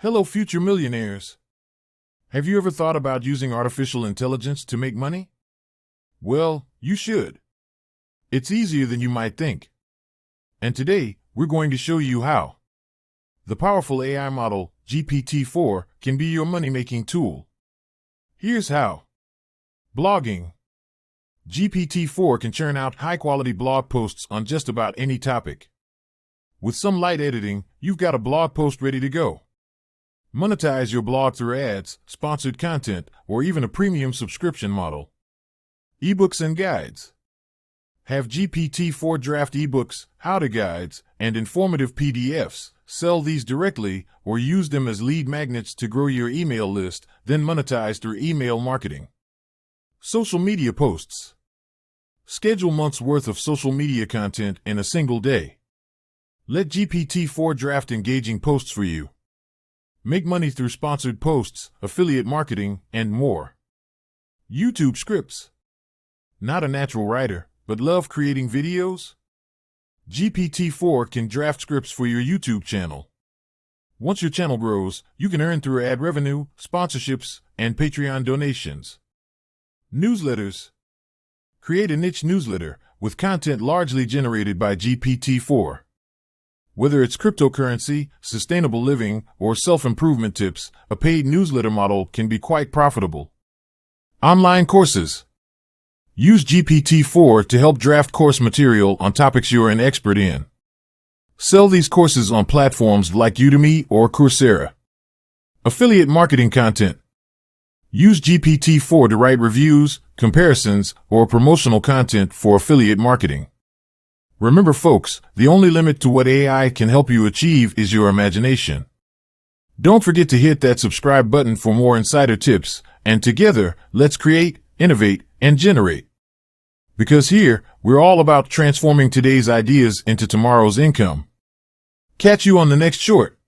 Hello, future millionaires. Have you ever thought about using artificial intelligence to make money? Well, you should. It's easier than you might think. And today, we're going to show you how. The powerful AI model, GPT-4, can be your money-making tool. Here's how. Blogging. GPT-4 can churn out high-quality blog posts on just about any topic. With some light editing, you've got a blog post ready to go. Monetize your blog through ads, sponsored content, or even a premium subscription model. Ebooks and guides. Have GPT-4 draft ebooks, how-to guides, and informative PDFs. Sell these directly or use them as lead magnets to grow your email list, then monetize through email marketing. Social media posts. Schedule months' worth of social media content in a single day. Let GPT-4 draft engaging posts for you. Make money through sponsored posts, affiliate marketing, and more. YouTube scripts. Not a natural writer, but love creating videos? GPT-4 can draft scripts for your YouTube channel. Once your channel grows, you can earn through ad revenue, sponsorships, and Patreon donations. Newsletters. Create a niche newsletter with content largely generated by GPT-4. Whether it's cryptocurrency, sustainable living, or self-improvement tips, a paid newsletter model can be quite profitable. Online courses. Use GPT-4 to help draft course material on topics you're an expert in. Sell these courses on platforms like Udemy or Coursera. Affiliate marketing content. Use GPT-4 to write reviews, comparisons, or promotional content for affiliate marketing. Remember, folks, the only limit to what AI can help you achieve is your imagination. Don't forget to hit that subscribe button for more insider tips, and together, let's create, innovate, and generate. Because here, we're all about transforming today's ideas into tomorrow's income. Catch you on the next short.